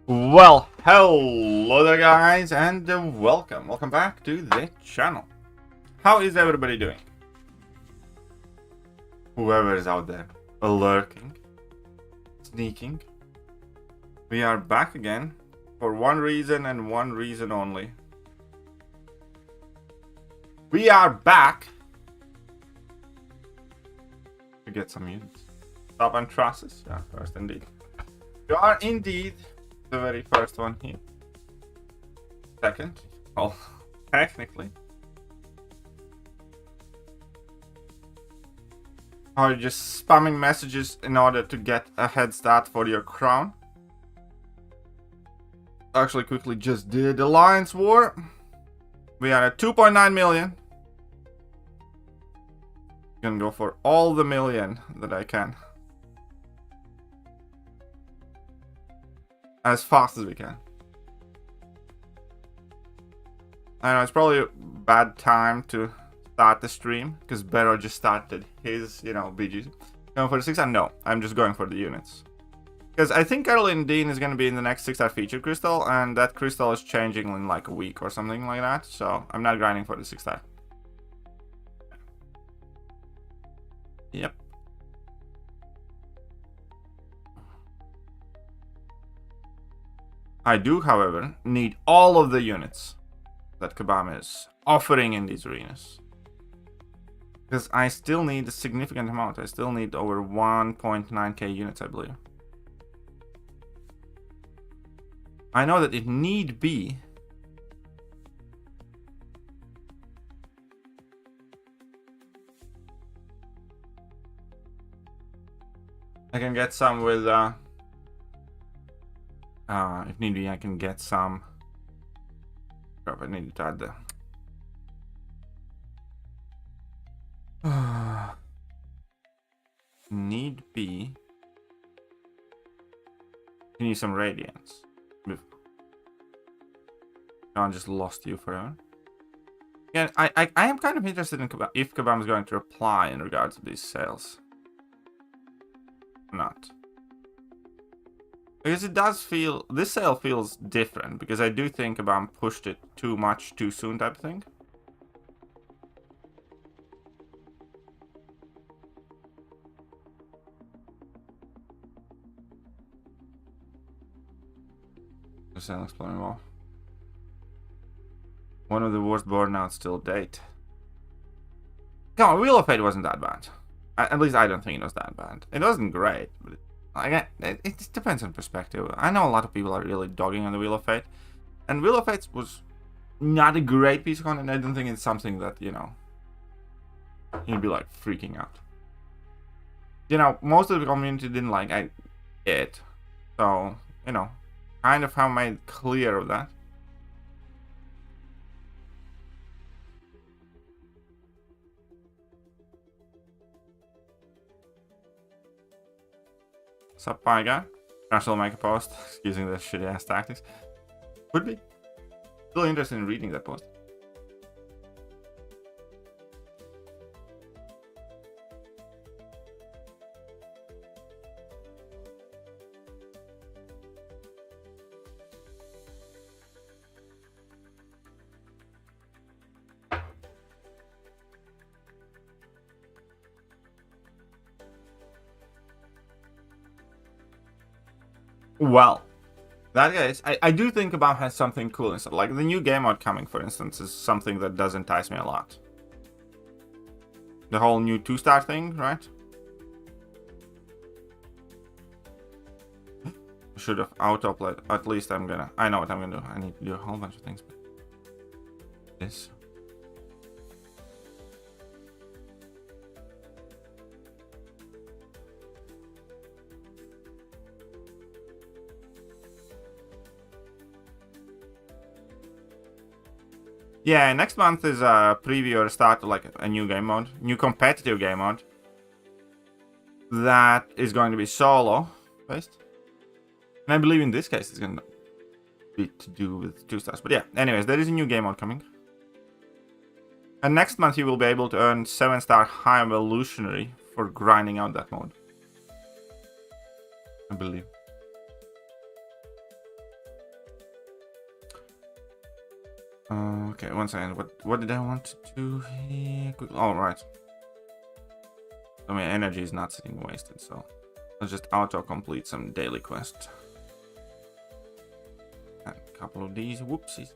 Well, hello there guys, and welcome back to the channel. How is everybody doing? Whoever is out there, lurking, sneaking. We are back again for one reason and one reason only. We are back to get some units. Stop and trusses, yeah, first indeed. You are indeed the very first one here. Second, well, technically. Are you just spamming messages in order to get a head start for your crown? Actually, quickly just did Alliance War. We are at 2.9 million. Gonna go for all the million that I can. As fast as we can. I know it's probably a bad time to start the stream because Bero just started his, BGs. Going for the 6-star? No, I'm just going for the units. Because I think Caroline Dean is going to be in the next 6-star feature crystal, and that crystal is changing in like a week or something like that. So I'm not grinding for the 6-star. Yep. I do, however, need all of the units that Kabam is offering in these arenas. Because I still need a significant amount. I still need over 1.9k units, I believe. I know that it need be I can get some with if need be, I can get some. Crap, I need to add the need be. You need some radiance. I just lost you forever. Yeah, I am kind of interested in Kabam, if Kabam is going to reply in regards to these sales. Not. Because it does feel, this sale feels different, because I do think Kabam pushed it too much too soon type of thing. The sale exploring wall. One of the worst burnouts till date. Come on, Wheel of Fate wasn't that bad. At least I don't think it was that bad. It wasn't great, but it depends on perspective. I know a lot of people are really dogging on the Wheel of Fate, and Wheel of Fate was not a great piece of content. I don't think it's something that, you'd be like freaking out. Most of the community didn't like it, so kind of have made clear of that. Sup, bye guy. I shall make a post using the shitty ass tactics. Could be. Still interested in reading that post. Well, that is, I do think Kabam has something cool and stuff. Like the new game mode coming, for instance, is something that does entice me a lot. The whole new 2-star thing, right? Should have autoplayed. At least I know what I'm gonna do. I need to do a whole bunch of things. But this. Yeah, next month is a preview or start of like a new game mode, new competitive game mode. That is going to be solo based. And I believe in this case it's going to be to do with 2-stars. But yeah, anyways, there is a new game mode coming. And next month you will be able to earn 7-star high evolutionary for grinding out that mode. I believe. Okay, one second. What did I want to do here? All right. So my energy is not sitting wasted, so let's just auto-complete some daily quests. And a couple of these. Whoopsies.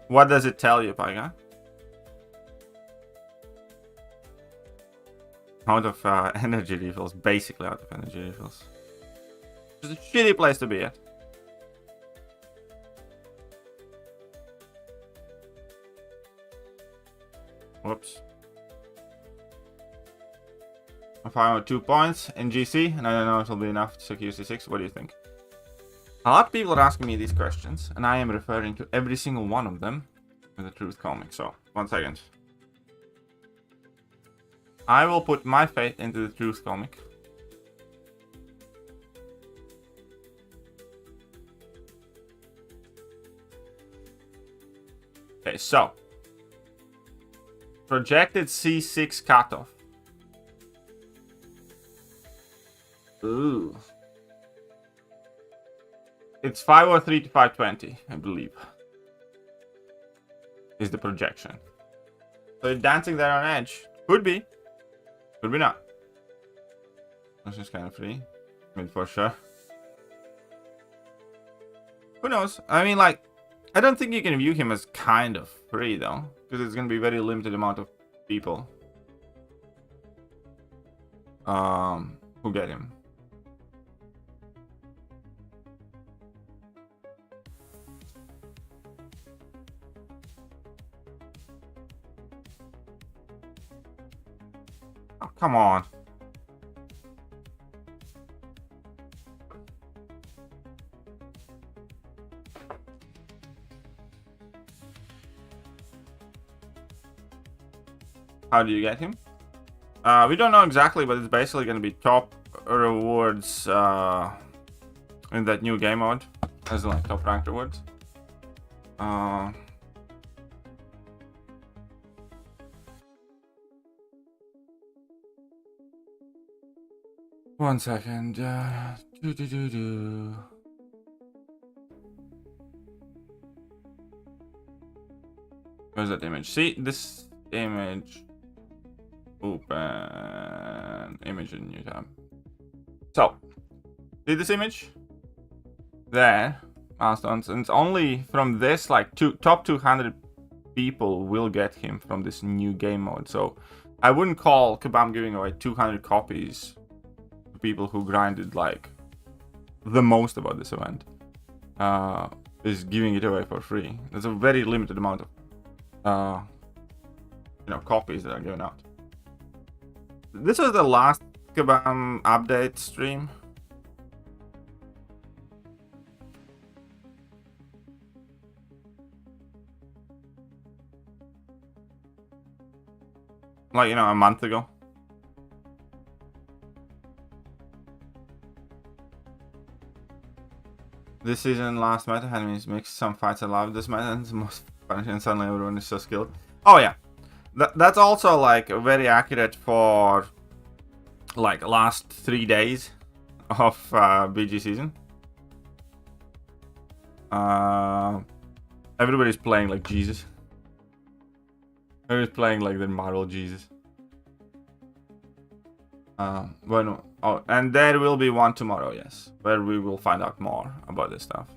What does it tell you, Paiga? Out of energy refills. Basically out of energy refills. It's a shitty place to be at. Whoops. I found 2 points in GC, and I don't know if it'll be enough to secure C6. What do you think? A lot of people are asking me these questions, and I am referring to every single one of them with the truth comic. So, 1 second. I will put my faith into the truth comic. Okay, so. Projected C6 cutoff. Ooh. It's 503 to 520, I believe. Is the projection. So dancing there on edge. Could be. Could be not. That's just kind of free. I mean, for sure. Who knows? I mean, like, I don't think you can view him as kind of free, though. Because it's going to be very limited amount of people. Who get him. Oh, come on. How do you get him? We don't know exactly, but it's basically going to be top rewards in that new game mode. As in, like, top ranked rewards. 1 second. Where's that image? See, this image. Open image in new tab. So, see this image? There, milestones, and it's only from this, like, top 200 people will get him from this new game mode. So, I wouldn't call Kabam giving away 200 copies to people who grinded, like, the most about this event. Is giving it away for free. There's a very limited amount of, copies that are given out. This was the last Kabam update stream. Like, a month ago. This season, last meta, enemies mixed. Some fights I love this meta, and it's the most fun, and suddenly everyone is so skilled. Oh, yeah. That's also, like, very accurate for, like, last 3 days of BG season. Everybody's playing like Jesus. Everybody's playing like the Marvel Jesus. Well, oh, and there will be one tomorrow, yes, where we will find out more about this stuff.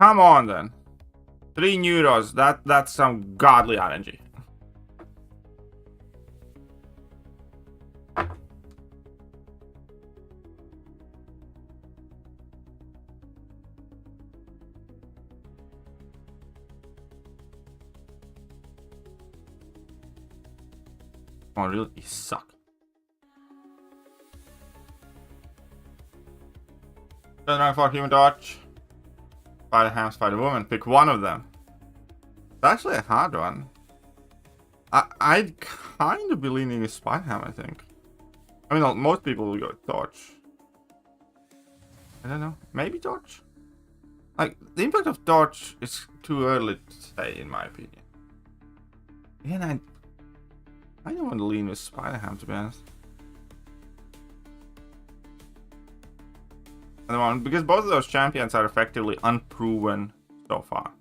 Come on, then. 3 neuros. That's some godly RNG. Oh, really? You suck. Turn around for human torch. Fight a ham, fight a woman. Pick one of them. It's actually a hard one. I'd kind of be leaning a spy ham, I think. I mean, most people will go Torch. I don't know. Maybe Torch? Like, the impact of Torch is too early to say, in my opinion. Again, I don't want to lean with Spider-Ham, to be honest. Because both of those champions are effectively unproven so far.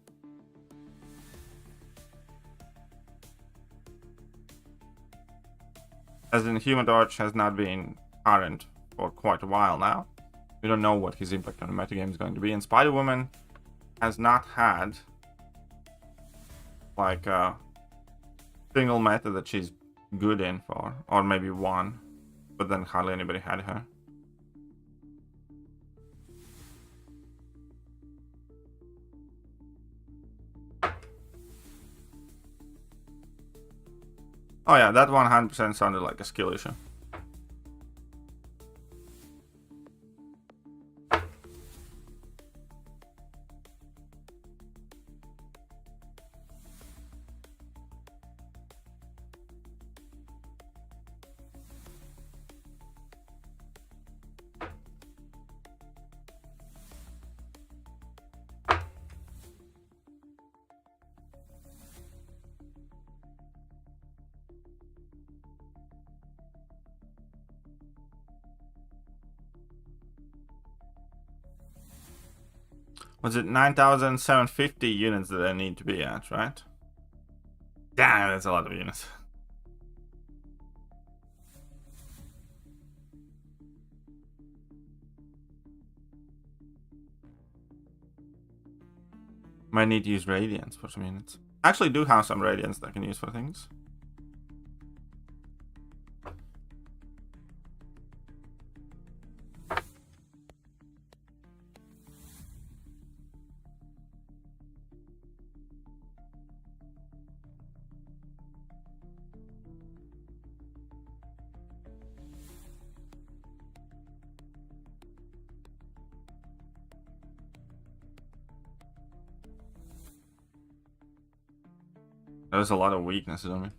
As in, Human Torch has not been current for quite a while now. We don't know what his impact on the metagame is going to be. And Spider-Woman has not had like a single meta that she's good in for, or maybe one, but then hardly anybody had her. Oh yeah, that 100% sounded like a skill issue. Was it 9,750 units that I need to be at, right? Damn, that's a lot of units. Might need to use Radiance for some units. I actually do have some Radiance that I can use for things. There's a lot of weaknesses on me.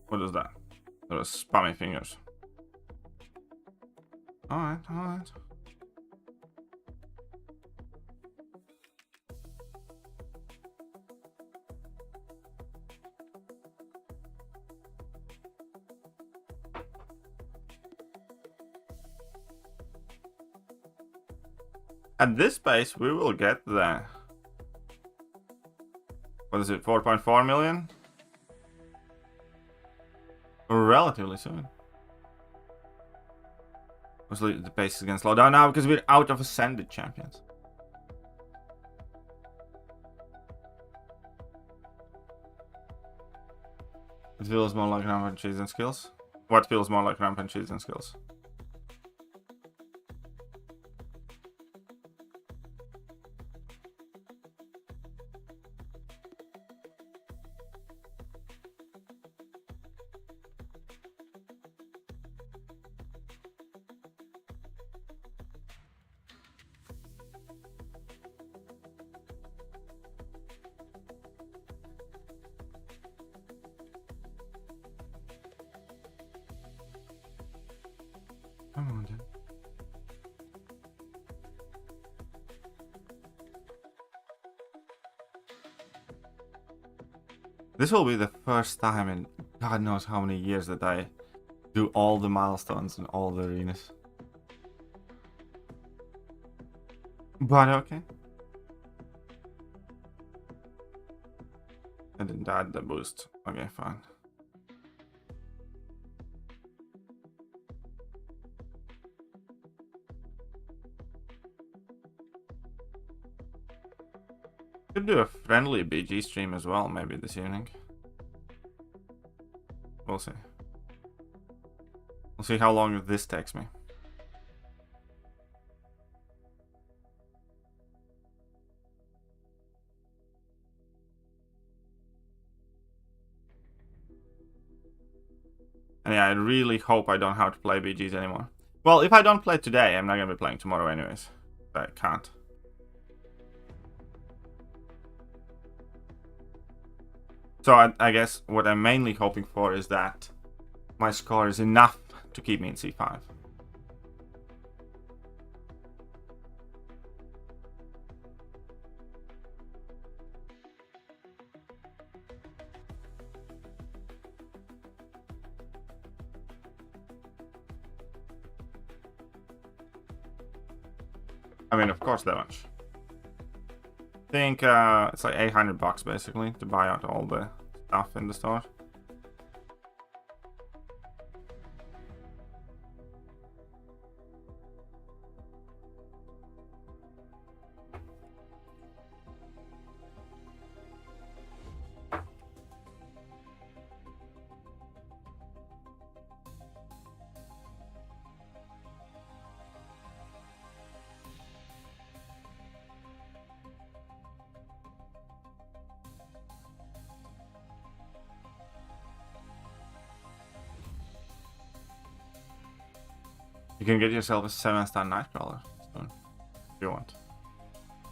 What is that? Those spammy fingers. Alright, alright. At this pace, we will get the... What is it, 4.4 million? Relatively soon. Obviously, the pace is going to slow down now because we're out of Ascended champions. It feels more like rampant cheese and skills. What feels more like rampant cheese and skills? Come on, dude. This will be the first time in God knows how many years that I do all the milestones in all the arenas. But okay. I didn't add the boost. Okay, fine. Could do a friendly BG stream as well, maybe this evening. We'll see. We'll see how long this takes me. And yeah, I really hope I don't have to play BGs anymore. Well, if I don't play today, I'm not gonna be playing tomorrow anyways. I can't. So I guess what I'm mainly hoping for is that my score is enough to keep me in c5. I mean, of course, that much. I think it's like $800 basically to buy out all the stuff in the store. You can get yourself a 7-star Nightcrawler soon, if you want.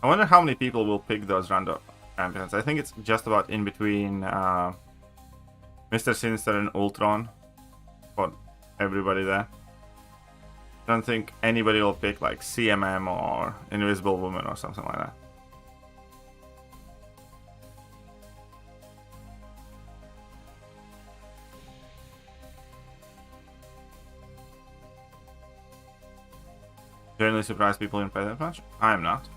I wonder how many people will pick those random champions. I think it's just about in between Mr. Sinister and Ultron for everybody there. I don't think anybody will pick like CMM or Invisible Woman or something like that. Generally surprised people didn't play that much? I am not.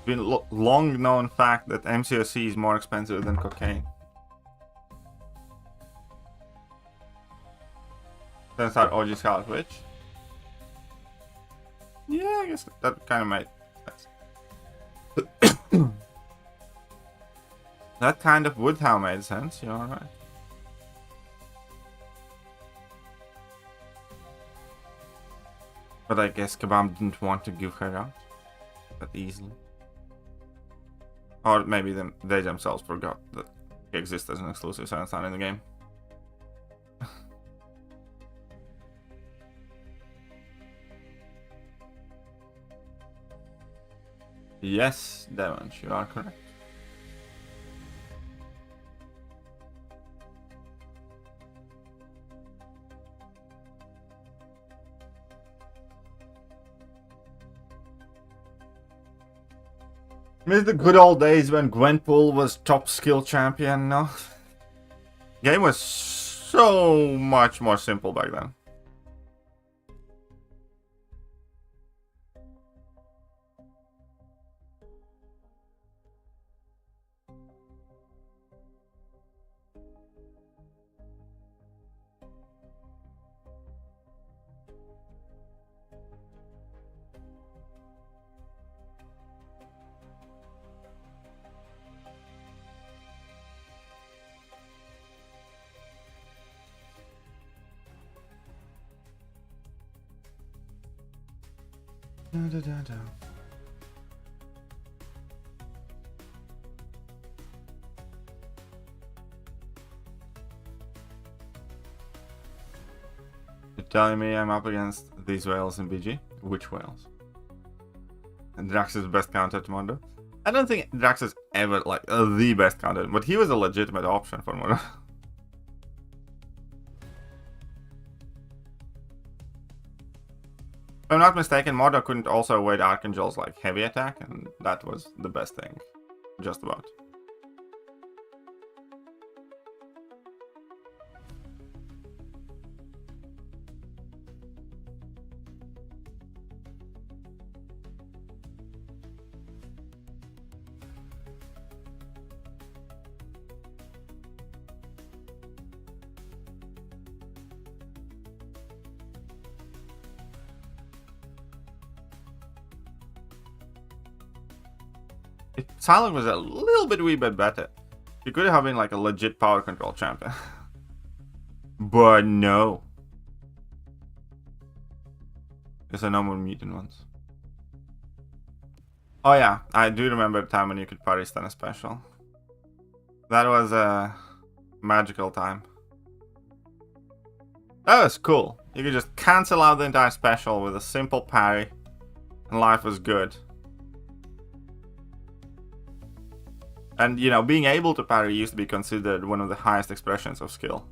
Been long known fact that MCOC is more expensive than cocaine. Then start OG Scarlet Witch. Yeah, I guess that kind of made sense. That kind of would have made sense, you're right. But I guess Kabam didn't want to give her out that easily. Or maybe they themselves forgot that he exists as an exclusive 7-star in the game. Yes, Devon, you are correct. Miss the good old days when Gwenpool was top skill champion, no? Game was so much more simple back then. Da, da, da. You're telling me I'm up against these whales in BG? Which whales? And Drax's best counter to Mondo? I don't think Drax is ever like the best counter, but he was a legitimate option for Mondo. If I'm not mistaken, Mordo couldn't also avoid Archangel's like heavy attack, and that was the best thing. Just about. Silent was a little bit wee bit better. He could have been like a legit power control champion. But no. There's no more mutant ones. Oh yeah, I do remember the time when you could parry stun a special. That was a magical time. That was cool. You could just cancel out the entire special with a simple parry, and life was good. And, you know, being able to parry used to be considered one of the highest expressions of skill.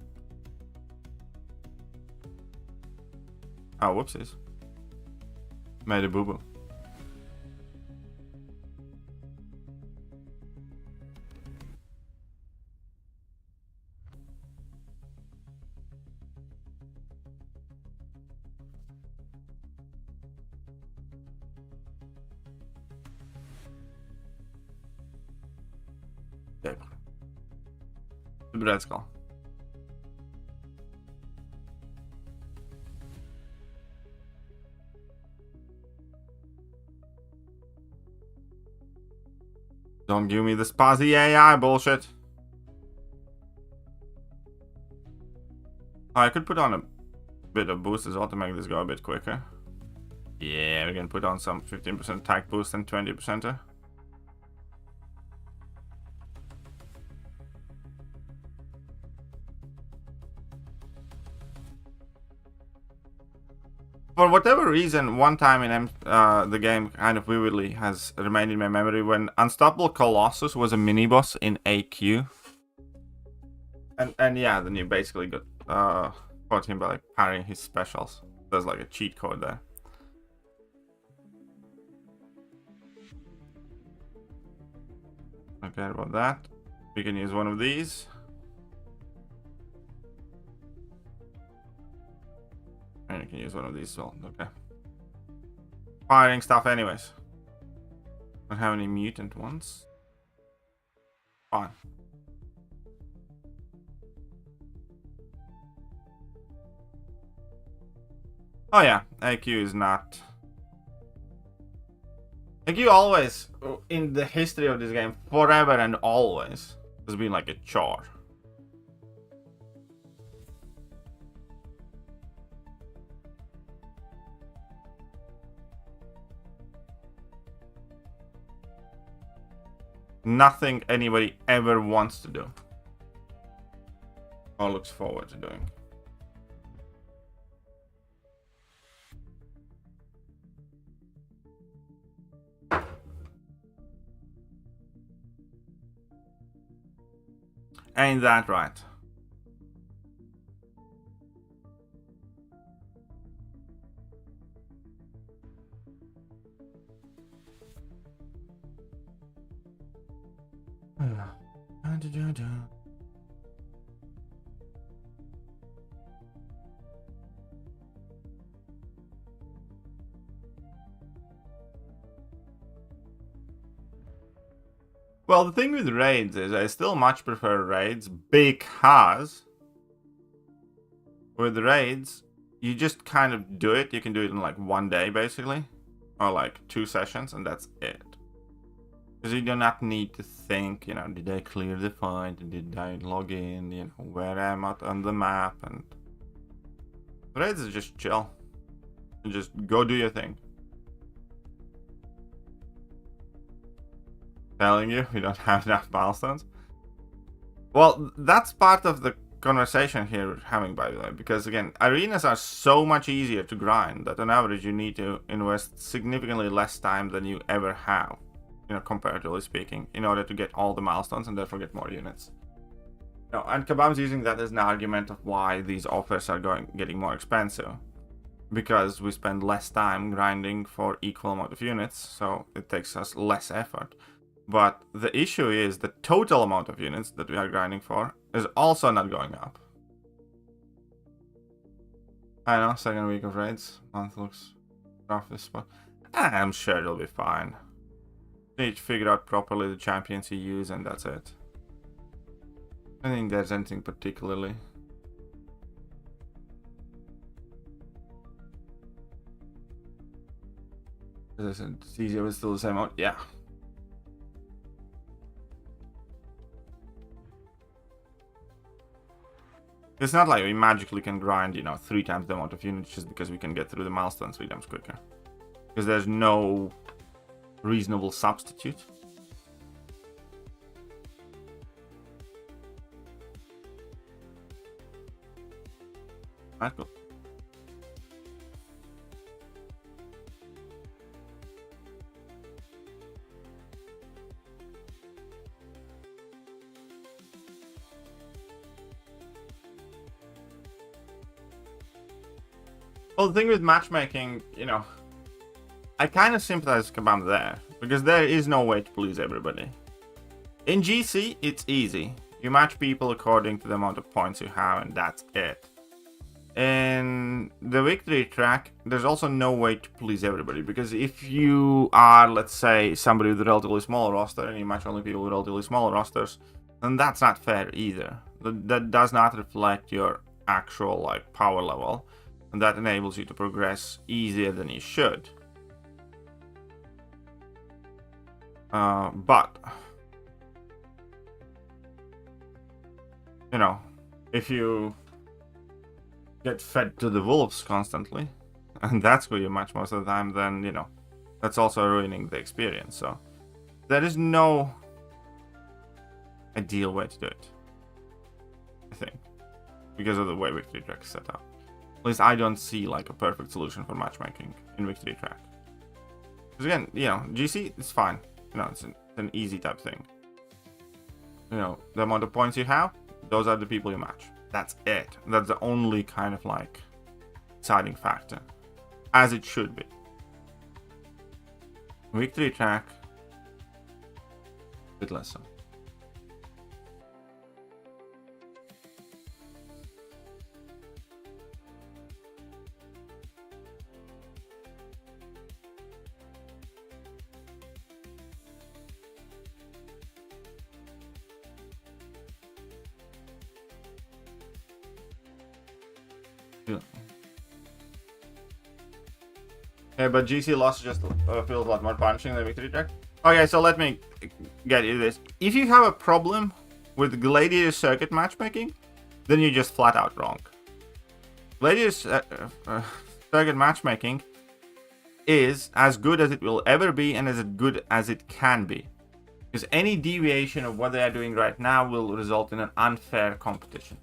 Oh, whoopsies. Made a boo-boo. The red skull. Don't give me the spazzy AI bullshit. Oh, I could put on a bit of boost as well to make this go a bit quicker. Yeah, we can put on some 15% attack boost and 20%. For whatever reason, one time in the game kind of vividly has remained in my memory when Unstoppable Colossus was a mini-boss in AQ. And yeah, then you basically got fought him by like parrying his specials. There's like a cheat code there. Don't care about that. We can use one of these. And you can use one of these as well. Okay. Firing stuff anyways. Don't have any mutant ones. Fine. Oh yeah, AQ is not... AQ always, in the history of this game, forever and always, has been like a chore. Nothing anybody ever wants to do. Or looks forward to doing. Ain't that right? Well, the thing with raids is I still much prefer raids because with raids, you just kind of do it. You can do it in like one day, basically, or like 2 sessions, and that's it. Because you do not need to think, you know, did I clear the fight? Did I log in? You know, where am I on the map? And raids is just chill. And just go do your thing. Telling you, we don't have enough milestones. Well, that's part of the conversation here we're having, by the way, because again, arenas are so much easier to grind that on average you need to invest significantly less time than you ever have, you know, comparatively speaking, in order to get all the milestones and therefore get more units. You know, and Kabam's using that as an argument of why these offers are getting more expensive, because we spend less time grinding for equal amount of units, so it takes us less effort. But the issue is the total amount of units that we are grinding for is also not going up. I know, second week of raids. Month looks rough this spot. I'm sure it'll be fine. Need to figure out properly the champions you use, and that's it. I don't think there's anything particularly. Is it easier, but still the same amount? Yeah. It's not like we magically can grind, 3 times the amount of units just because we can get through the milestones 3 times quicker. Because there's no reasonable substitute. Alright, cool. Well, the thing with matchmaking, I kind of sympathize with Kabam there, because there is no way to please everybody. In GC, it's easy. You match people according to the amount of points you have, and that's it. In the victory track, there's also no way to please everybody, because if you are, let's say, somebody with a relatively small roster, and you match only people with relatively small rosters, then that's not fair either. That does not reflect your actual, power level. And that enables you to progress easier than you should. But, if you get fed to the wolves constantly, and that's who you match most of the time, then, that's also ruining the experience. So, there is no ideal way to do it, I think, because of the way Victory Track is set up. At least I don't see a perfect solution for matchmaking in Victory Track. Because again, GC is fine. It's an easy type thing. The amount of points you have, those are the people you match. That's it. That's the only kind of deciding factor. As it should be. Victory Track, a bit less so. Yeah, but GC loss just feels a lot more punishing than Victory Track. Okay, so let me get you this. If you have a problem with Gladiator Circuit matchmaking, then you're just flat out wrong. Gladiator Circuit matchmaking is as good as it will ever be and as good as it can be. Because any deviation of what they are doing right now will result in an unfair competition.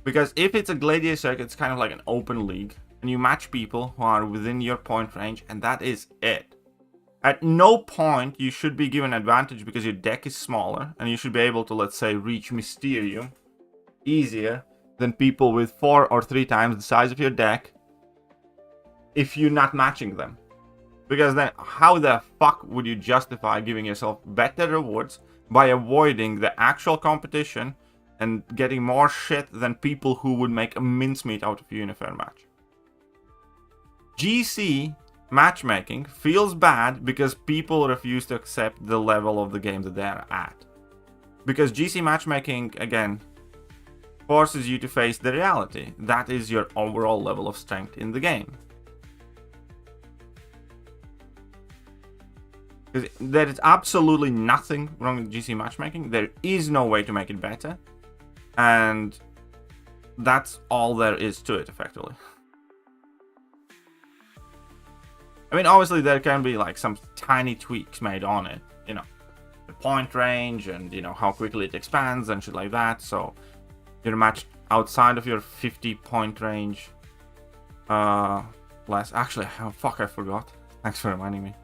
Because if it's a Gladiator Circuit, it's kind of like an open league. And you match people who are within your point range, and that is it. At no point you should be given advantage because your deck is smaller, and you should be able to, let's say, reach Mysterium easier than people with 4 or 3 times the size of your deck if you're not matching them. Because then how the fuck would you justify giving yourself better rewards by avoiding the actual competition and getting more shit than people who would make a mincemeat out of you in a fair match? GC matchmaking feels bad because people refuse to accept the level of the game that they're at. Because GC matchmaking, again, forces you to face the reality. That is your overall level of strength in the game. There is absolutely nothing wrong with GC matchmaking. There is no way to make it better. And that's all there is to it, effectively. I mean, obviously there can be some tiny tweaks made on it, the point range and, how quickly it expands and shit like that. So you're matched outside of your 50 point range. Actually, oh, fuck, I forgot. Thanks for reminding me.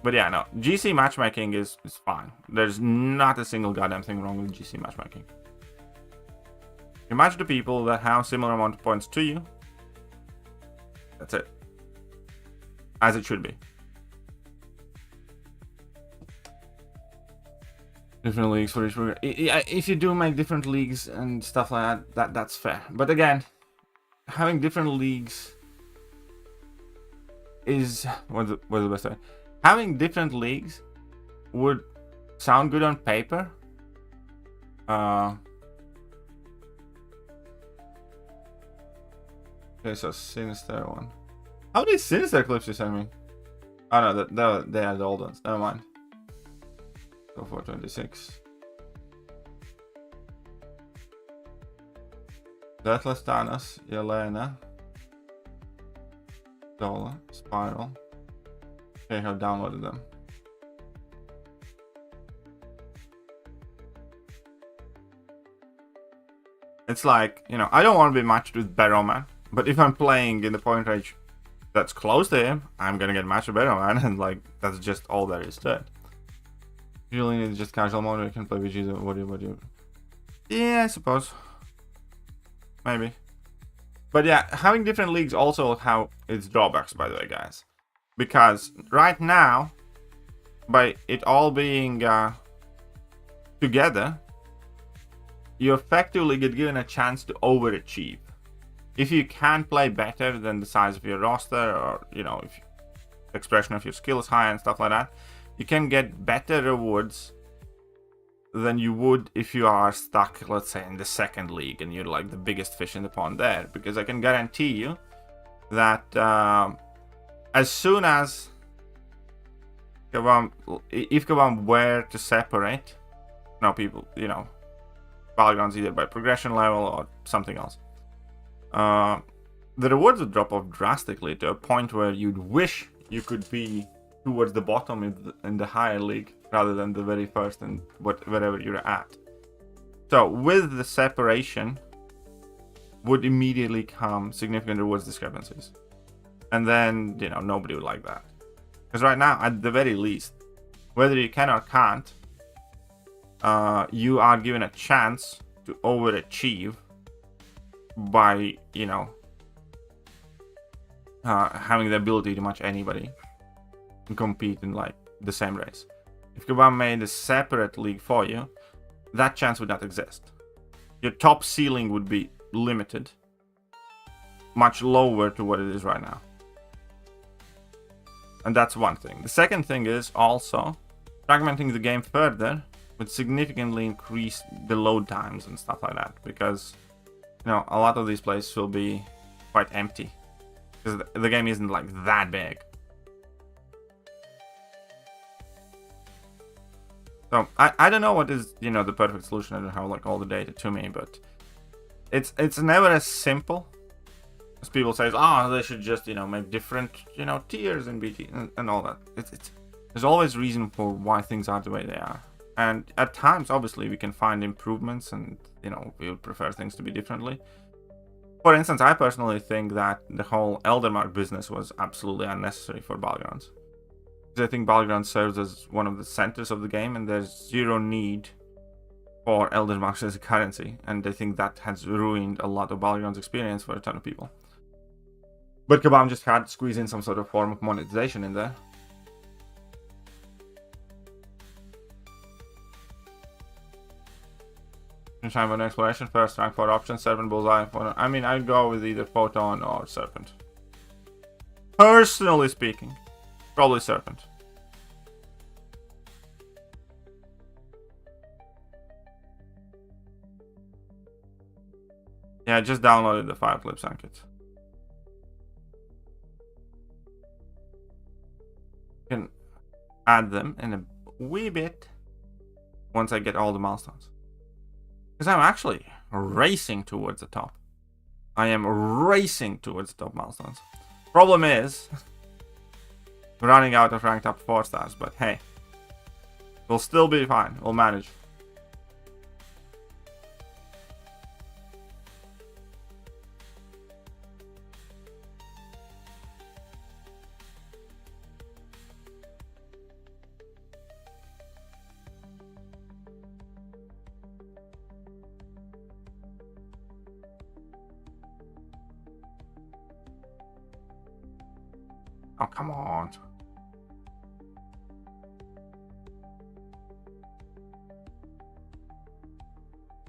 But yeah, no, GC matchmaking is fine. There's not a single goddamn thing wrong with GC matchmaking. You match the people that have similar amount of points to you. That's it. As it should be. Different leagues for each program. If you do make different leagues and stuff like that, that's fair. But again, having different leagues is what's the best way? Having different leagues would sound good on paper. Okay, so Sinister one. How many Sinister clips you send me? Oh no, they are the old ones. Never mind. Go for 26. Deathless Thanos, Yelena, Zola, Spiral. Okay, I downloaded them. It's like, you know, I don't want to be matched with Barrowman, but if I'm playing in the point range that's close to him, I'm gonna get matched with Barrowman, and like, that's just all there is to it. Usually it's just casual mode, you can play VGs, what do you... Yeah, I suppose. Maybe. But yeah, having different leagues also have its drawbacks, by the way, guys. Because right now, by it all being together, you effectively get given a chance to overachieve. If you can play better than the size of your roster, or, you know, if expression of your skill is high and stuff like that, you can get better rewards than you would if you are stuck, let's say, in the second league and you're like the biggest fish in the pond there. Because I can guarantee you that as soon as if Kabam were to separate, people, you know, Battlegrounds either by progression level or something else, the rewards would drop off drastically to a point where you'd wish you could be towards the bottom in the higher league rather than the very first and wherever you're at. So with the separation would immediately come significant rewards discrepancies, and then, you know, nobody would like that. Because right now, at the very least, whether you can or can't, you are given a chance to overachieve by, you know, having the ability to match anybody and compete in like the same race. If Kabam made a separate league for you, that chance would not exist. Your top ceiling would be limited, much lower to what it is right now. And that's one thing. The second thing is also fragmenting the game further would significantly increase the load times and stuff like that, because, you know, a lot of these places will be quite empty because the game isn't like that big. So I don't know what is, you know, the perfect solution. I don't have like all the data to me, but it's never as simple as people say. Oh, they should just, you know, make different, you know, tiers in BT and all that. There's always reason for why things are the way they are, and at times obviously we can find improvements, and, you know, we would prefer things to be differently. For instance, I personally think that the whole Eldermark business was absolutely unnecessary for Battlegrounds. I think Battleground serves as one of the centers of the game, and there's zero need for Eldermarks as a currency, and I think that has ruined a lot of Battleground's experience for a ton of people. But Kabam just had to squeeze in some sort of form of monetization in there. Time for an exploration, first rank 4 options, Serpent, Bullseye. I mean, I'd go with either Photon or Serpent. Personally speaking. Probably Serpent. Yeah, I just downloaded the 5 clips, Ankit. You can add them in a wee bit once I get all the milestones. Because I'm actually racing towards the top. I am racing towards the top milestones. Problem is running out of ranked up 4 stars, but hey, we'll still be fine. We'll manage. Oh, come on.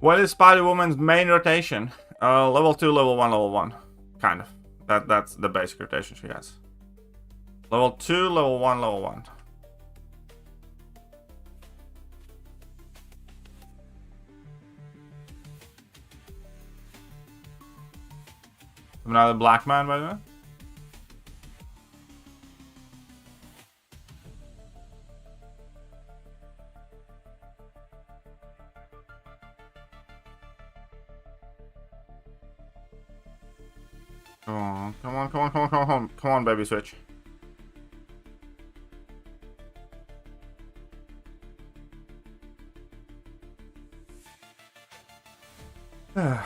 What is Spider-Woman's main rotation? Level 2, level 1, level 1. Kind of. That's the basic rotation she has. Level 2, level 1, level 1. Another black man, by the way. Come on, come on, come on, come on, come on, come on, baby, switch. Go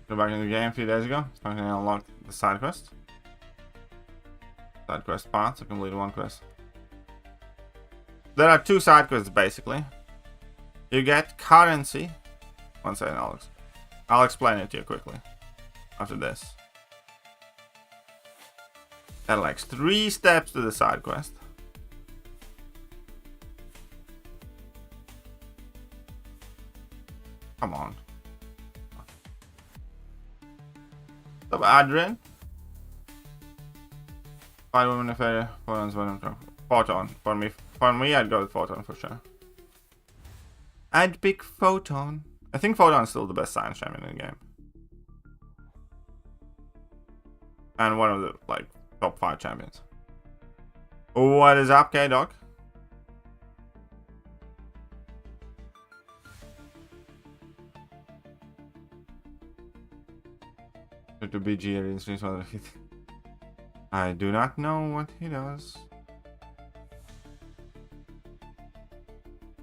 back in the game a few days ago. I'm going to unlock the side quest. Side quest path to complete one quest. There are two side quests basically. You get currency. One second, Alex. I'll explain it to you quickly after this. There are like 3 steps to the side quest. Come on. Stop, Adrian. Find women if I photon. For me, I'd go with photon for sure. I'd pick photon. I think photon is still the best science champion in the game, and one of the like top 5 champions. What is up, K-Doc? To BG in streams. I do not know what he does.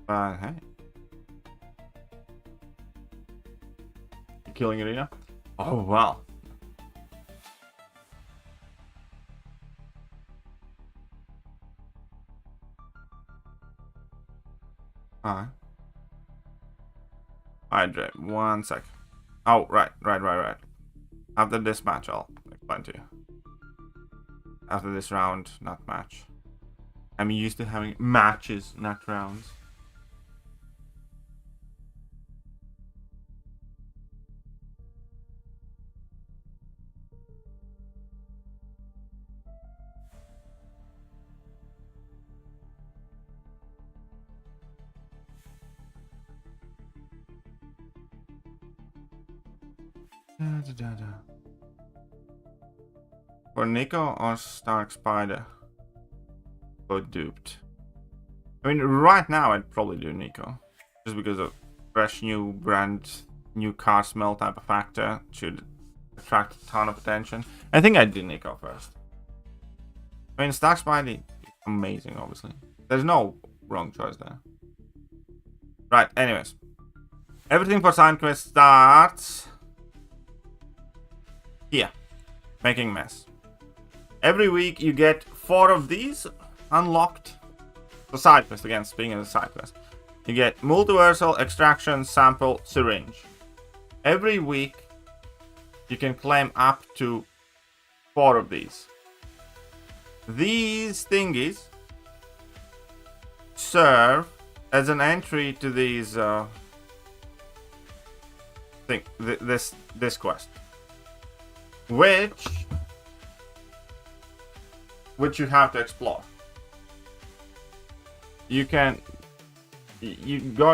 But hey. You killing Arena? Oh wow. Alright. Alright, one sec. Oh, right. After this match, I'll explain to you. After this round, not match. I'm used to having matches, not rounds. For Nico or Stark Spider? Both duped. I mean, right now I'd probably do Nico. Just because of fresh new brand, new car smell type of factor. Should attract a ton of attention. I think I'd do Nico first. I mean, Stark Spider is amazing, obviously. There's no wrong choice there. Right, anyways. Everything for Sign Quest starts here. Making mess. Every week you get 4 of these unlocked. The side quest, again, speaking of the side quest. You get multiversal, extraction, sample, syringe. Every week you can claim up to 4 of these. These thingies serve as an entry to these this quest, which you have to explore. You go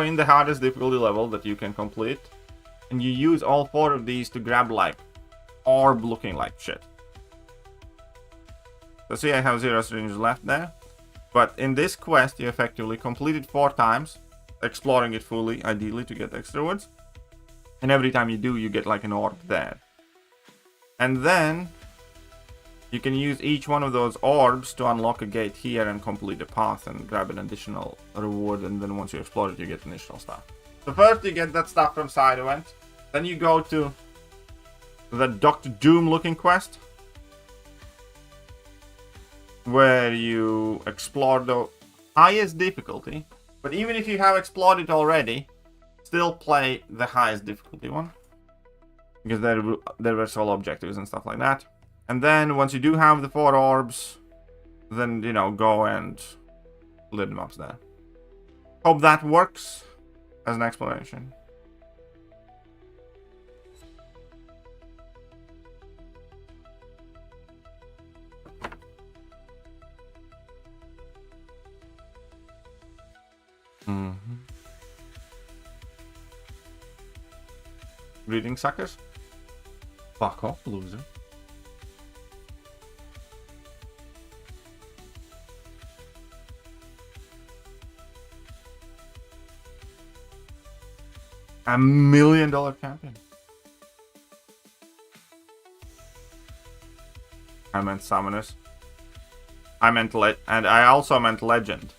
in the hardest difficulty level that you can complete, and you use all 4 of these to grab like orb looking like shit. So see, I have 0 syringes left there, but in this quest you effectively complete it 4 times, exploring it fully, ideally, to get extra woods. And every time you do, you get like an orb there. And then you can use each one of those orbs to unlock a gate here and complete the path and grab an additional reward. And then once you explore it, you get additional stuff. So first you get that stuff from side event. Then you go to the Dr. Doom looking quest, where you explore the highest difficulty. But even if you have explored it already, still play the highest difficulty one, because there were solo objectives and stuff like that. And then once you do have the 4 orbs, then, you know, go and lit them up there. Hope that works as an explanation. Greetings, suckers. Fuck off, loser. $1 million champion. I meant summoners. I meant and I also meant legend.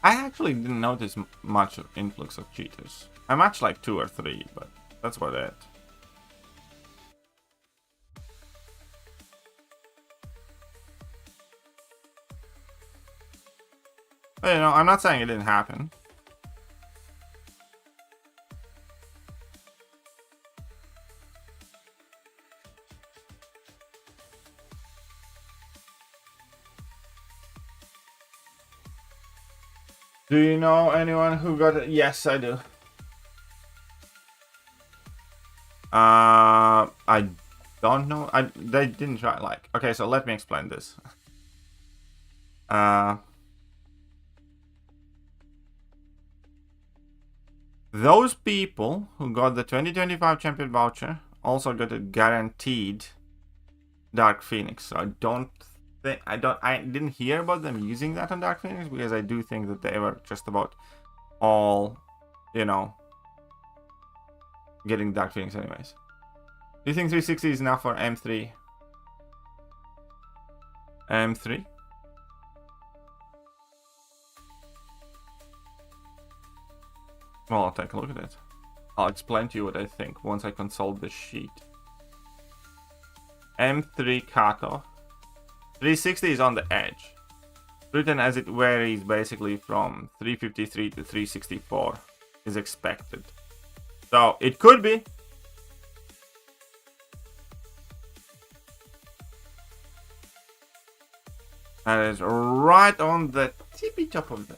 I actually didn't notice much influx of cheaters. I matched like 2 or 3, but that's about it. But, you know, I'm not saying it didn't happen. Do you know anyone who got it? Yes, I do. I don't know. They didn't try. Like, okay, so let me explain this. Those people who got the 2025 champion voucher also got a guaranteed Dark Phoenix. So I didn't hear about them using that on Dark Phoenix, because I do think that they were just about all, you know, getting Dark Phoenix anyways. Do you think 360 is enough for M3? M3? Well, I'll take a look at it. I'll explain to you what I think once I consult the sheet. M3 cutoff. 360 is on the edge. Written as it varies basically from 353 to 364 is expected. So it could be. That is right on the tippy top of the...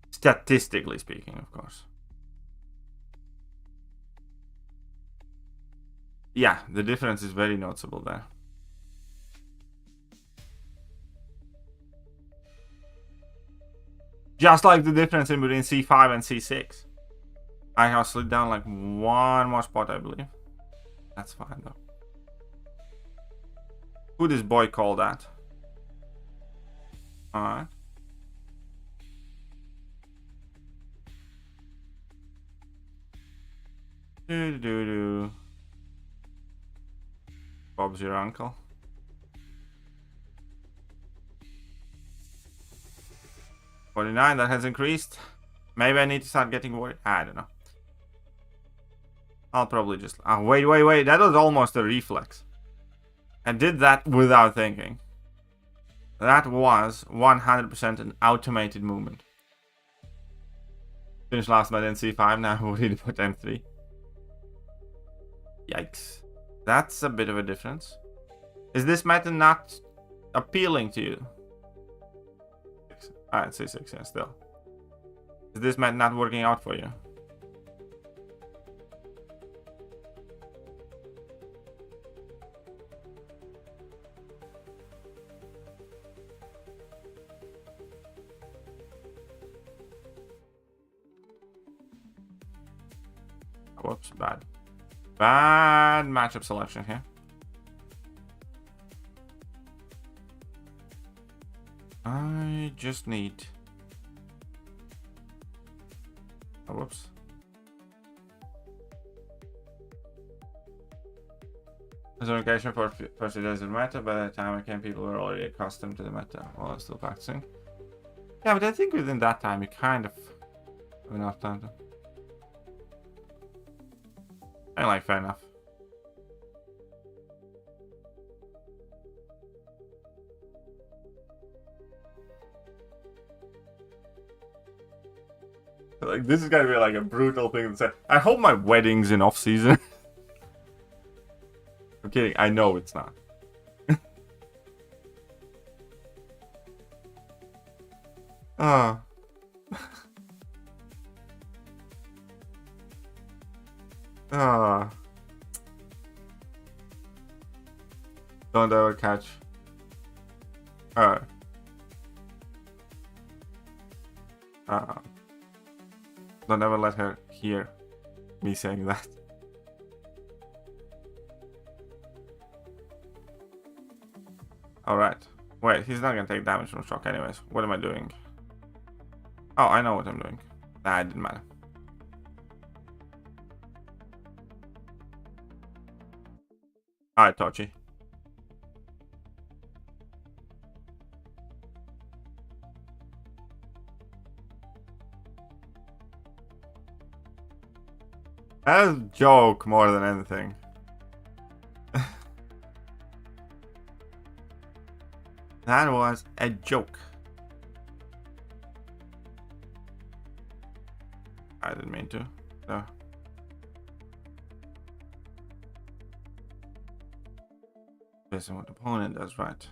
Statistically speaking, of course. Yeah, the difference is very noticeable there. Just like the difference in between C5 and C6. I have slid down like 1 more spot, I believe. That's fine though. Who this boy call that? Alright. Bob's your uncle. $49, that has increased. Maybe I need to start getting worried. I don't know. I'll probably just... Oh, wait. That was almost a reflex. I did that without thinking. That was 100% an automated movement. Finished last night in C5, now worried about M3. Yikes. That's a bit of a difference. Is this meta not appealing to you? Alright, C6, yeah, still. Is this meta not working out for you? Whoops, bad. Bad matchup selection here. I just need... Oh, whoops. There's an occasion for first days of meta. By the time I came, people were already accustomed to the meta while I was still practicing. Yeah, but I think within that time, you kind of have enough time to... like, fair enough. Like, this is gonna be like a brutal thing to say. I hope my wedding's in off season. I'm kidding. I know it's not. Ah. Don't ever catch her. Don't ever let her hear me saying that. Alright. Wait, he's not gonna take damage from shock anyways. What am I doing? Oh, I know what I'm doing. Nah, it didn't matter. Alright, Tochi. That was a joke more than anything. That was a joke. I didn't mean to. So. Based on what the opponent does, right?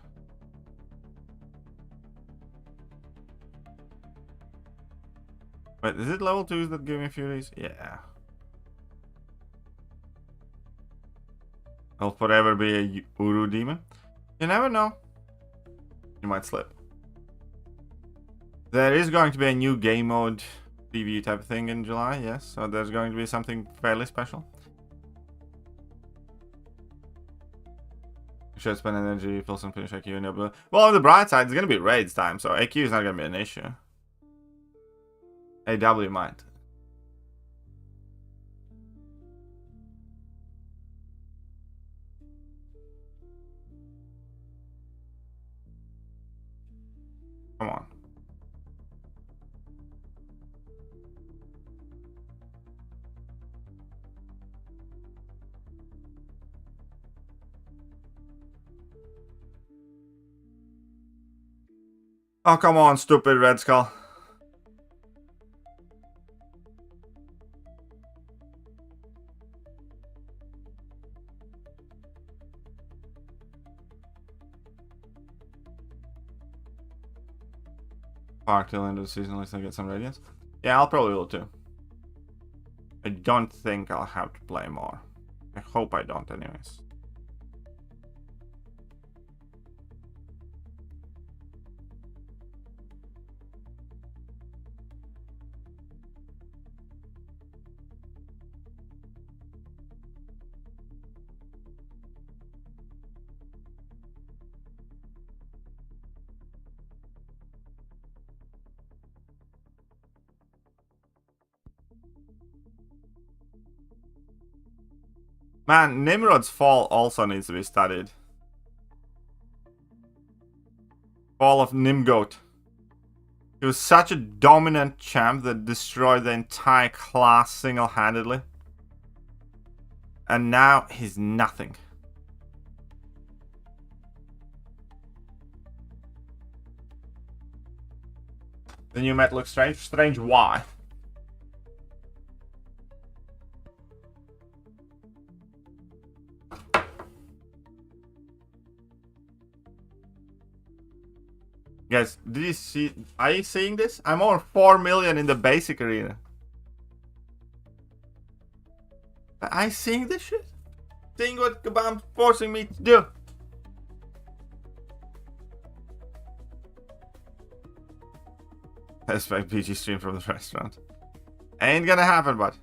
Wait, is it level 2s that give me Furies? Yeah. I'll forever be a Uru demon. You never know. You might slip. There is going to be a new game mode preview type of thing in July, yes. So there's going to be something fairly special. Should spend energy, fill some finish IQ, and well, on the bright side, it's going to be raids time, so IQ is not going to be an issue. AW might. Come on. Oh, come on, stupid Red Skull. Park till end of the season, at least I get some radiance. Yeah, I'll probably will too. I don't think I'll have to play more. I hope I don't anyways. Man, Nimrod's fall also needs to be studied. Fall of Nimgoat. He was such a dominant champ that destroyed the entire class single-handedly. And now he's nothing. The new meta looks strange. Strange why? Guys, did you see? Are you seeing this? I'm over 4 million in the basic arena. Are you seeing this shit? Seeing what Kabam's forcing me to do? Expect PG stream from the restaurant. Ain't gonna happen, but.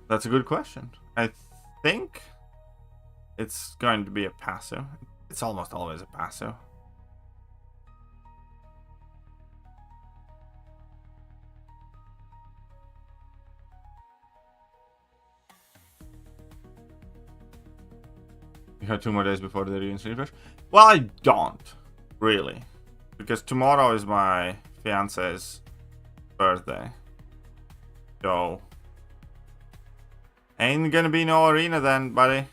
That's a good question. I think it's going to be a passo. It's almost always a passo. You have 2 more days before the reunion refresh? Well, I don't, really. Because tomorrow is my fiance's birthday. So ain't gonna be no arena then, buddy.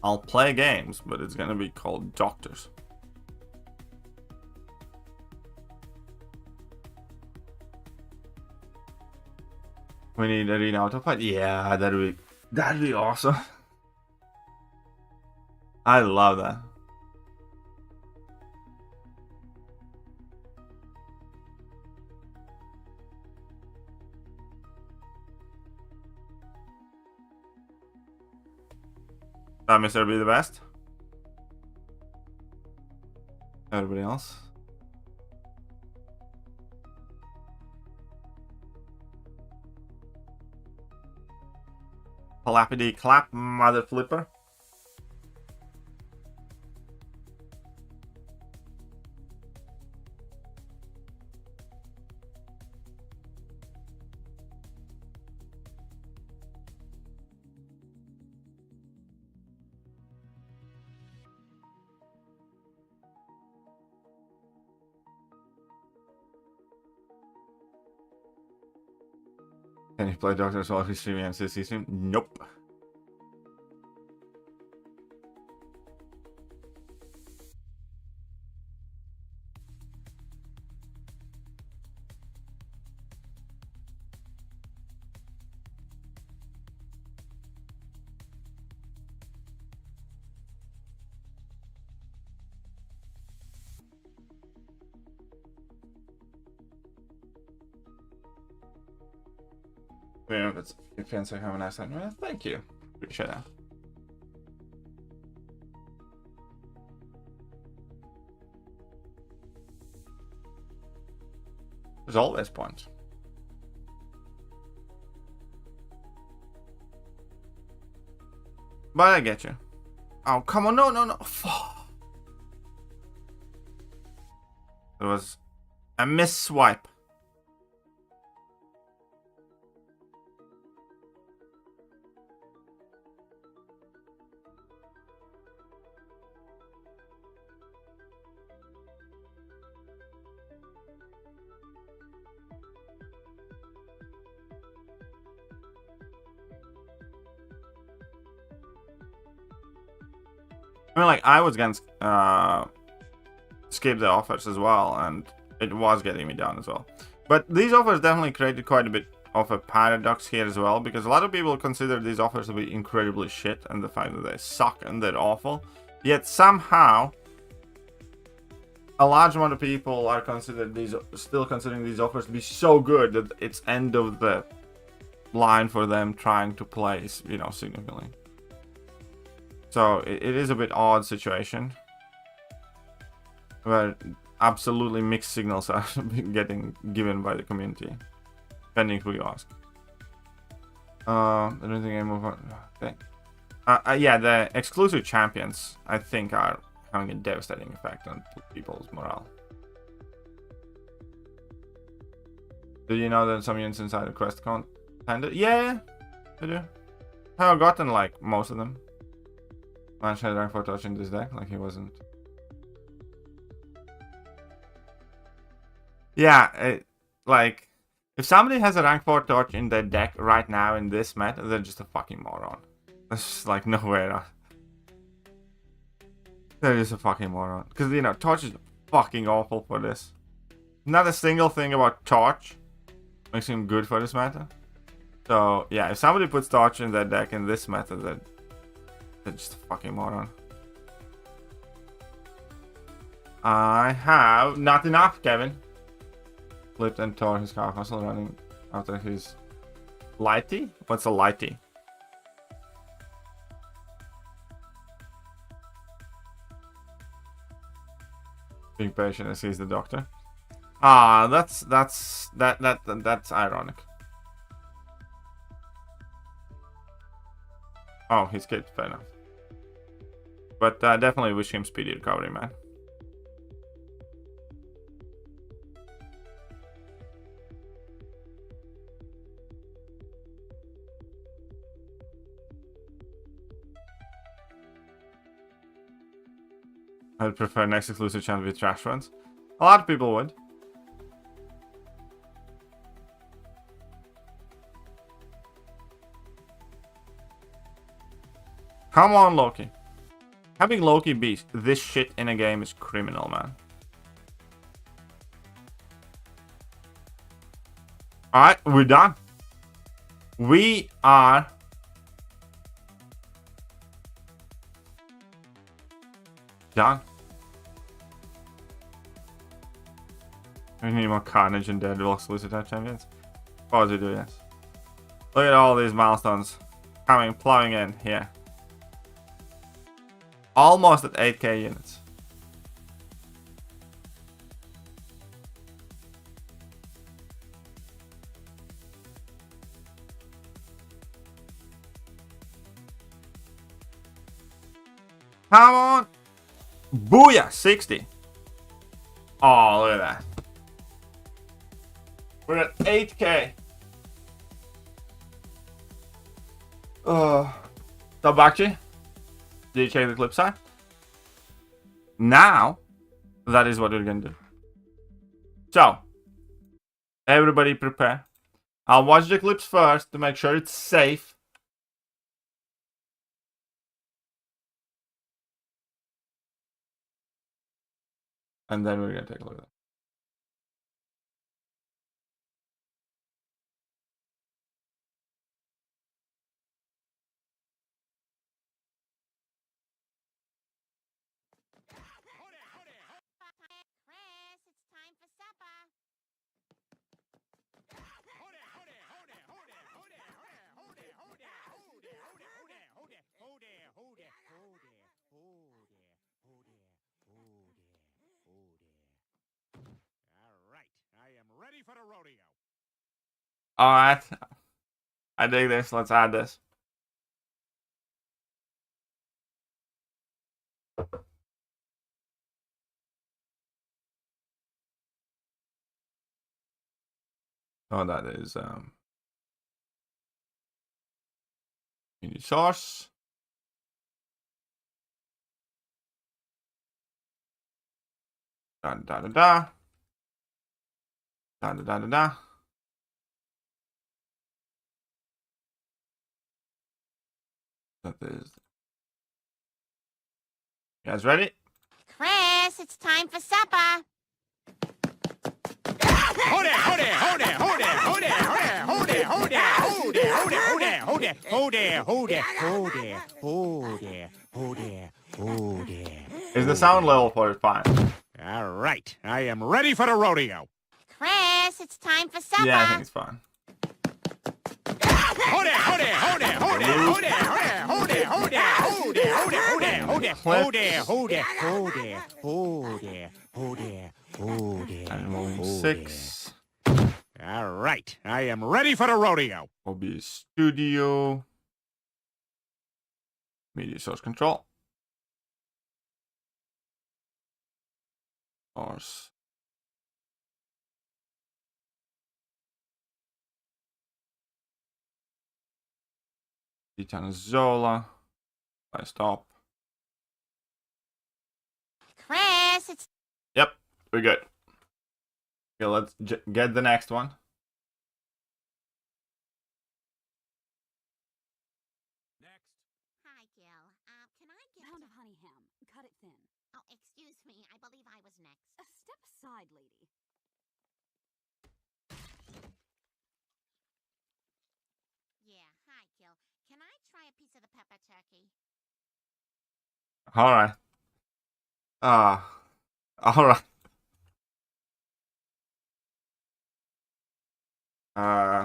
I'll play games, but it's gonna be called Doctors. We need arena auto fight. Yeah, that'd be awesome. I love that. Mr. Be the best. Everybody else. Clappity clap, mother flipper. Can you play Doctor as well if you stream MCOC stream? Nope. If it's you can say have a nice time. Well, thank you. Appreciate that. There's always points. But I get you. Oh, come on. No. It was a miss swipe. I mean, like, I was gonna skip the offers as well, and it was getting me down as well. But these offers definitely created quite a bit of a paradox here as well, because a lot of people consider these offers to be incredibly shit, and the fact that they suck and they're awful. Yet somehow, a large amount of people are still considering these offers to be so good that it's end of the line for them trying to place, you know, significantly. So it is a bit odd situation where absolutely mixed signals are getting given by the community, depending who you ask. I don't think I move on. Okay. Yeah, the exclusive champions, I think, are having a devastating effect on people's morale. Did you know that some units inside the quest contender? Yeah, I do. I've gotten like most of them. Man had rank 4 touch in this deck, like he wasn't. Yeah, like, if somebody has a rank 4 torch in their deck right now in this meta, they're just a fucking moron. That's just like nowhere. They're just a fucking moron. Because, you know, torch is fucking awful for this. Not a single thing about torch makes him good for this meta. So, yeah, if somebody puts torch in their deck in this meta, they're just a fucking moron. I have not enough, Kevin. Flipped and tore his calf muscle running after his lighty? What's a lighty? Being patient as he's the doctor. Ah, that's ironic. Oh, he escaped, fair enough. But definitely wish him speedy recovery, man. I'd prefer next exclusive chance with trash ones. A lot of people would. Come on, Loki. Having Loki be this shit in a game is criminal, man. Alright, we're done. We are done. We need more carnage and Daredevil exclusive type champions. Why would we do this? Look at all these milestones coming, plowing in here. Almost at 8k units. Come on! Booyah! 60. Oh, look at that. We're at 8k. Tabachi, did you check the clip side? Now, that is what we're gonna do. So, everybody prepare. I'll watch the clips first to make sure it's safe. And then we're gonna take a look at it. Ready for the rodeo. Alright. I dig this. Let's add this. Oh, that is mini source. Da da da da. Da da da da da. That is. You guys ready? Chris, it's time for supper. Hold it, hold it, hold it, hold it, hold it, hold it, hold it, hold it, hold it, hold it, hold it, hold it, hold it, hold it, hold it, hold it. Is the sound level for it fine? All right, I am ready for the rodeo. Chris, it's time for supper. Yeah, I think it's fine. Hold it, hold it, hold it, hold it, hold it, hold it, hold it, hold it, hold it, hold it, hold it, hold it, hold it, hold it, hold it, hold it. I'm rolling 6. All right, I am ready for the rodeo. OBS Studio. Media source control. Source. Zola. I stop. Chris, it's... Yep, we're good. Okay, let's get the next one. Next. Hi, Gil. Can I get... Pound of honey ham. Cut it thin. Oh, excuse me. I believe I was next. Step aside, lady. Yeah, hi, Gil. Can I try a piece of the pepper turkey? Alright. Alright.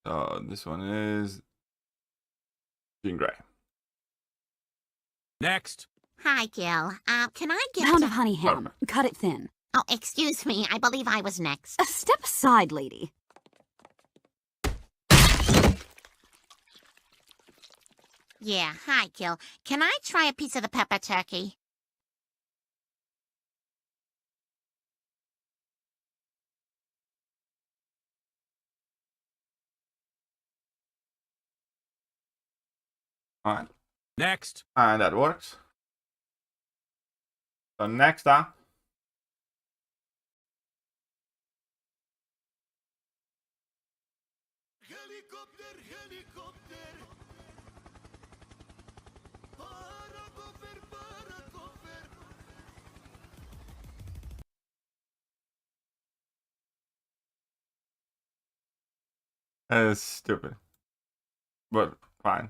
So this one is Jean Grey. Next. Hi, Gil. Can I get... Pound of honey ham. Perfect. Cut it thin. Oh, excuse me. I believe I was next. Step aside, lady. Yeah, hi, Gil. Can I try a piece of the pepper turkey? Alright. Next. And that works. So next up. Helicopter, helicopter, It's stupid. But fine.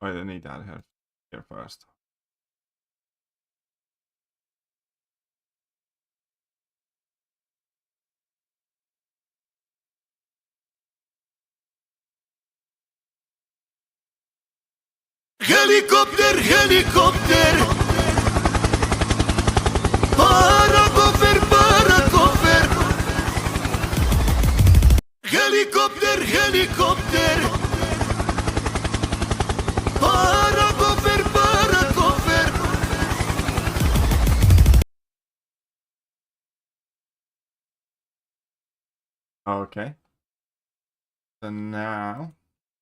Wait, I need that here first. Helikopter, helikopter. Parakofer, parakofer. Helikopter, helikopter. Parakofer, parakofer. Okay. So now,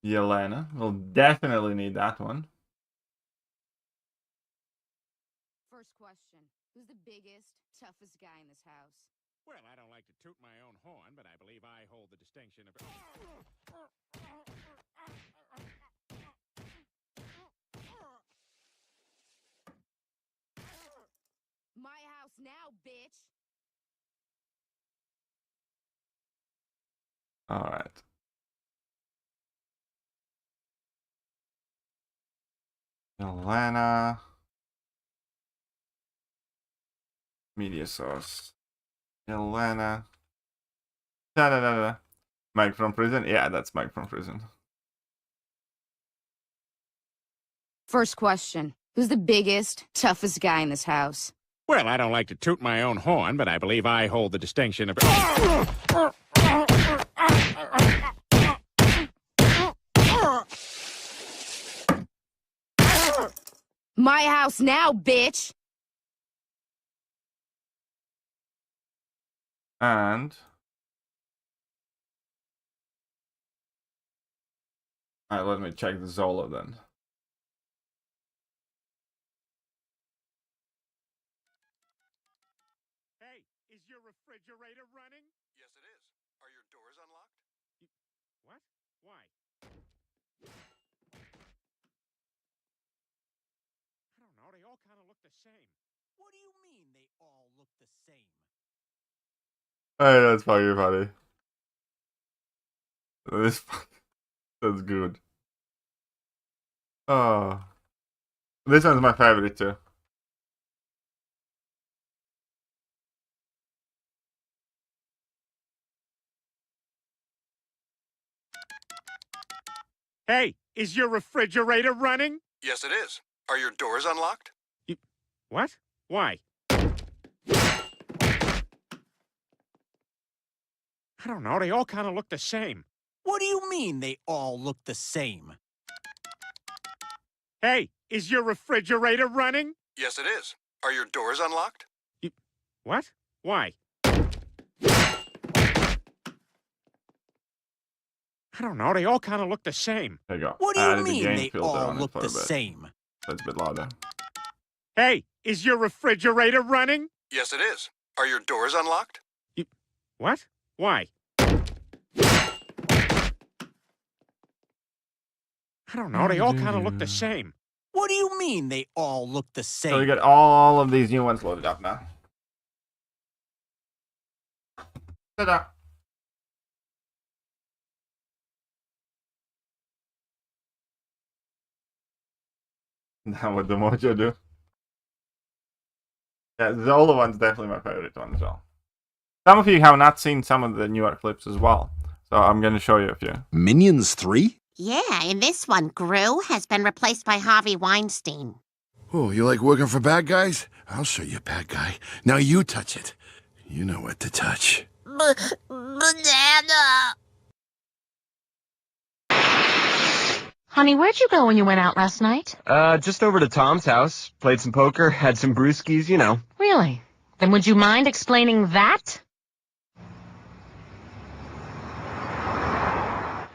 Yelena. We'll definitely need that one. First question. Who's the biggest, toughest guy in this house? Well, I don't like to toot my own horn, but I believe I hold the distinction of... My house now, bitch! Alright. Yelena. Media source. Yelena. Da-da-da-da. Mike from prison? Yeah, that's Mike from prison. First question. Who's the biggest, toughest guy in this house? Well, I don't like to toot my own horn, but I believe I hold the distinction of... My house now, bitch! And... Alright, let me check the Zolo then. Hey, is your refrigerator running? Yes, it is. Are your doors unlocked? What? Why? I don't know, they all kind of look the same. What do you mean they all look the same? Hey, that's fucking funny. That's good. Oh. This one's my favorite too. Hey, is your refrigerator running? Yes, it is. Are your doors unlocked? What? Why? I don't know, they all kind of look the same. What do you mean they all look the same? Hey, is your refrigerator running? Yes, it is. Are your doors unlocked? What? Why? I don't know, they all kind of look the same. There you go. What do I you added the mean game they filter all on it look for a the bit. same? That's a bit louder. Hey, is your refrigerator running? Yes, it is. Are your doors unlocked? What? Why? I don't know, they all kind of look the same. What do you mean they all look the same? So we got all of these new ones loaded up now. Ta-da! Now what the Mojo do? Yeah, the older one's definitely my favorite one as well. Some of you have not seen some of the newer clips as well, so I'm going to show you a few. Minions 3? Yeah, in this one, Gru has been replaced by Harvey Weinstein. Oh, you like working for bad guys? I'll show you, bad guy. Now you touch it. You know what to touch. Banana! Honey, where'd you go when you went out last night? Just over to Tom's house. Played some poker, had some brewskis, you know. Really? Then would you mind explaining that?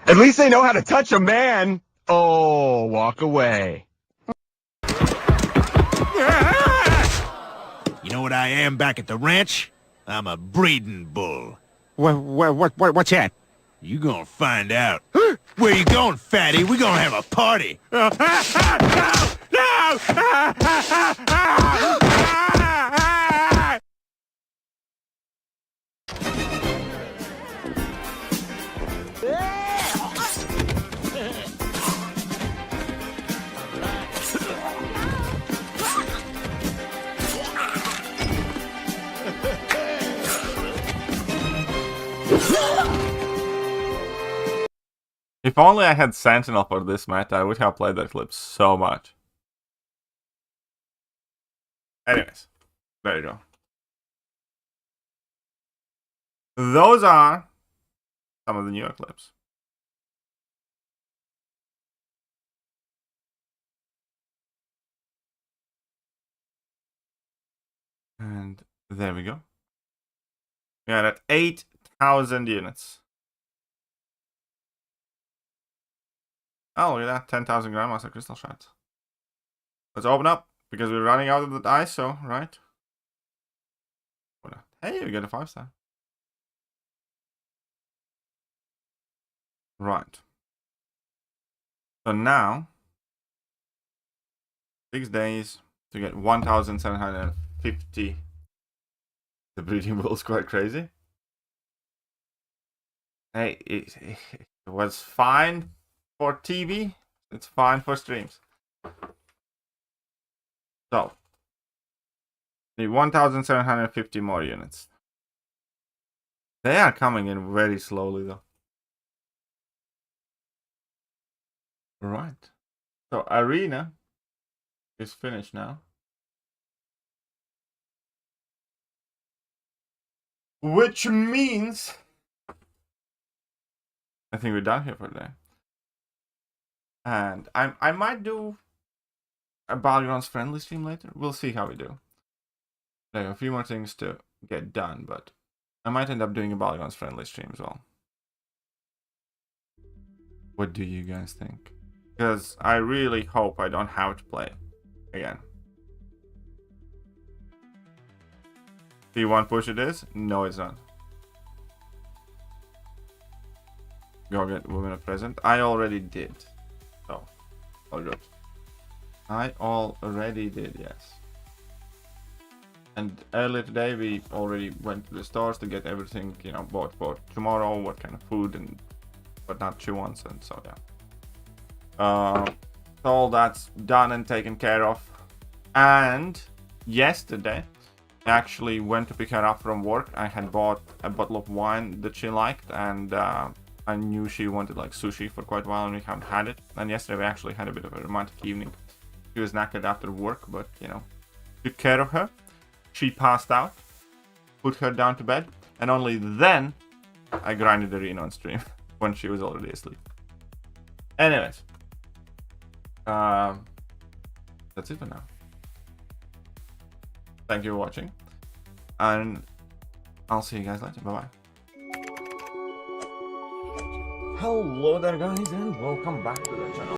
At least they know how to touch a man. Oh, walk away. You know what I am back at the ranch? I'm a breeding bull. What's that? You gonna find out. Where you going, fatty? We gonna have a party. No! If only I had Sentinel for this meta, I would have played that clip so much. Anyways, there you go. Those are some of the newer clips. And there we go. We are at 8,000 units. Oh, look at that. 10,000 Grandmaster Crystal Shards. Let's open up, because we're running out of the ISO, right? Hey, we got a 5-star. Right. So now, 6 days to get 1,750. The breeding bull's quite crazy. Hey, it was fine for TV. It's fine for streams. So, the 1,750 more units. They are coming in very slowly though. Right. So Arena is finished now. Which means I think we're done here for today. And I might do a Battlegrounds friendly stream later. We'll see how we do. I have a few more things to get done, but I might end up doing a Battlegrounds friendly stream as well. What do you guys think? Because I really hope I don't have to play again. P1 push it is? No, it's not. Go get women a present. I already did. So, all good. I already did, yes. And earlier today we already went to the stores to get everything, you know, bought for tomorrow, what kind of food and what not she wants, and so yeah. All that's done and taken care of. And yesterday I actually went to pick her up from work. I had bought a bottle of wine that she liked, and I knew she wanted like sushi for quite a while and we haven't had it. And yesterday we actually had a bit of a romantic evening. She was knackered after work, but you know, took care of her. She passed out, put her down to bed, and only then I grinded Arena on stream when she was already asleep. Anyways, that's it for now. Thank you for watching, and I'll see you guys later. Bye bye. Hello there, guys, and welcome back to the channel.